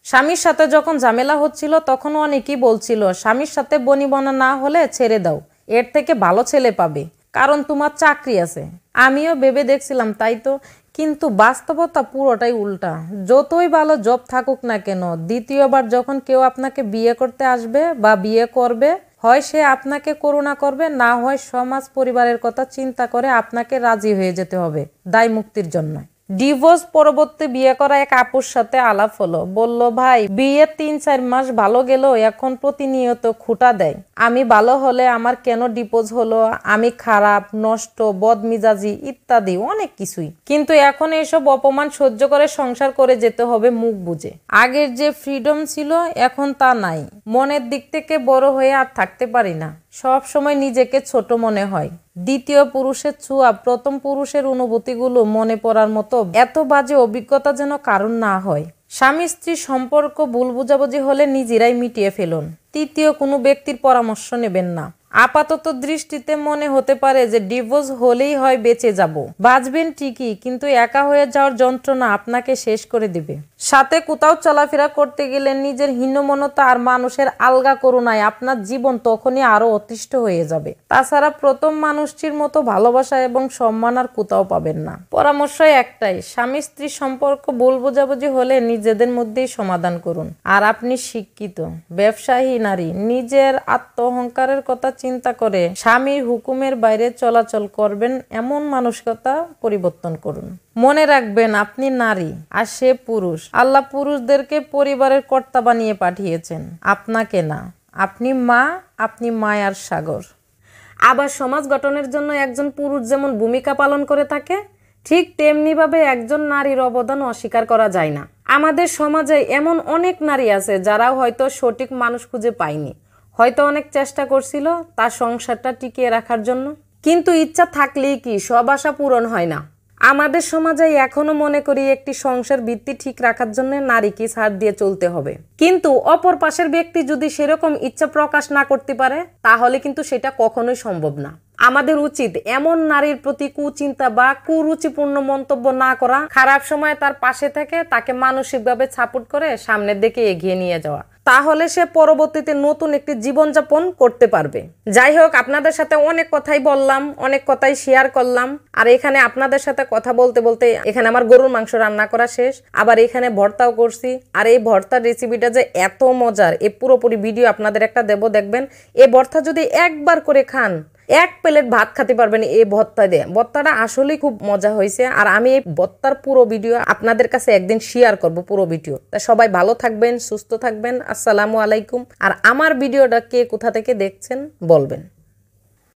স্বামীর সাথে যখন ঝামেলা হচ্ছিল তখন অনেকেই বলছিল স্বামীর সাথে বনিবনা না হলে ছেড়ে দাও, এর থেকে ভালো ছেলে পাবে, কারণ তোমার চাকরি আছে। আমিও ভেবে দেখছিলাম তাই তো, কিন্তু বাস্তবতা পুরোটাই উল্টা। যতই ভালো জব থাকুক না কেন, দ্বিতীয়বার যখন কেউ আপনাকে বিয়ে করতে আসবে বা বিয়ে করবে, হয় সে আপনাকে করুণা করবে, না হয় সমাজ পরিবারের কথা চিন্তা করে আপনাকে রাজি হয়ে যেতে হবে দায় মুক্তির জন্য। ডিভোর্স পরবর্তী বিয়ে করা এক আপুর সাথে আলাপ হলো। বলল, ভাই বিয়ের ৩-৪ মাস ভালো গেল, এখন প্রতিনিয়ত খুঁটা দেয়। আমি ভালো হলে আমার কেন ডিভোর্স হলো, আমি খারাপ, নষ্ট, বদমিজাজি ইত্যাদি অনেক কিছুই। কিন্তু এখন এসব অপমান সহ্য করে সংসার করে যেতে হবে মুখ বুজে। আগের যে ফ্রিডম ছিল এখন তা নাই। মনের দিক থেকে বড় হয়ে আর থাকতে পারি না, সব সময় নিজেকে ছোট মনে হয়। দ্বিতীয় পুরুষের ছোঁয়া প্রথম পুরুষের অনুভূতিগুলো মনে পড়ার মতো এত বাজে অভিজ্ঞতা যেন কারণ না হয়। স্বামী স্ত্রীর সম্পর্ক ভুল বুঝাবুঝি হলে নিজেরাই মিটিয়ে ফেলুন। তৃতীয় কোনো ব্যক্তির পরামর্শ নেবেন না। আপাতত দৃষ্টিতে মনে হতে পারে যে ডিভোর্স হলেই হয় বেঁচে যাব, বাঁচবেন ঠিকই, কিন্তু একা হয়ে যাওয়ার যন্ত্রণা আপনাকে শেষ করে দিবে। সাথে কোথাও চলাফেরা করতে গেলে নিজের হীনমন্যতা আর মানুষের আলগা করুণায় আপনার জীবন তখনই আরো অতিষ্ঠ হয়ে যাবে। তাছাড়া প্রথম মানুষটির মতো ভালোবাসা এবং সম্মান আর কোথাও পাবেন না। পরামর্শ একটাই, স্বামী স্ত্রীর সম্পর্ক ভুল বোঝাবুঝি হলে নিজেদের মধ্যেই সমাধান করুন। আর আপনি শিক্ষিত, ব্যবসায়ী নারী, নিজের আত্ম অহংকারের কথা চিন্তা করে স্বামীর হুকুমের বাইরে চলাচল করবেন এমন মানসিকতা পরিবর্তন করুন। মনে রাখবেন আপনি নারী আর সে পুরুষ। আল্লাহ পুরুষদেরকে পরিবারের কর্তা বানিয়ে পাঠিয়েছেন, আপনাকে না। আপনি মা, আপনি মায়ার সাগর। আবার সমাজ গঠনের জন্য একজন পুরুষ যেমন ভূমিকা পালন করে থাকে, ঠিক তেমনিভাবে একজন নারীর অবদান অস্বীকার করা যায় না। আমাদের সমাজে এমন অনেক নারী আছে যারা হয়তো সঠিক মানুষ খুঁজে পায়নি, হয়তো অনেক চেষ্টা করছিল তার সংসারটা টিকিয়ে রাখার জন্য, কিন্তু ইচ্ছা থাকলেই কি সব আশা পূরণ হয় না। আমাদের সমাজে এখনো মনে করি একটি সংসার ভিত্তি ঠিক রাখার জন্য নারীকে ছাড় দিয়ে চলতে হবে, কিন্তু অপর পাশের ব্যক্তি যদি সেরকম ইচ্ছা প্রকাশ না করতে পারে তাহলে কিন্তু সেটা কখনোই সম্ভব না। আমাদের উচিত এমন নারীর প্রতি কুচিন্তা বা কুরুচিপূর্ণ মন্তব্য না করা, খারাপ সময় তার পাশে থেকে তাকে মানসিকভাবে সাপোর্ট করে সামনের দিকে এগিয়ে নিয়ে যাওয়া, তাহলে সে পরবর্তীতে নতুন একটি জীবনযাপন করতে পারবে। যাই হোক, আপনাদের সাথে অনেক কথাই বললাম, অনেক কথাই শেয়ার করলাম। আর এখানে আপনাদের সাথে কথা বলতে বলতে এখানে আমার গরুর মাংস রান্না করা শেষ, আবার এখানে ভর্তাও করছি। আর এই ভর্তার রেসিপিটা যে এত মজার, এই পুরোপুরি ভিডিও আপনাদের একটা দেব, দেখবেন। এই ভর্তা যদি একবার করে খান, 1 প্লেট ভাত খেতে পারবেন এই ভর্তা দিয়ে। ভর্তাটা আসলেই খুব মজা হয়েছে। আর আমি এই ভর্তার পুরো ভিডিও আপনাদের কাছে একদিন শেয়ার করব, পুরো ভিডিও। তা সবাই ভালো থাকবেন, সুস্থ থাকবেন। আসসালামু আলাইকুম। আর আমার ভিডিওটা কে কোথা থেকে দেখছেন বলবেন।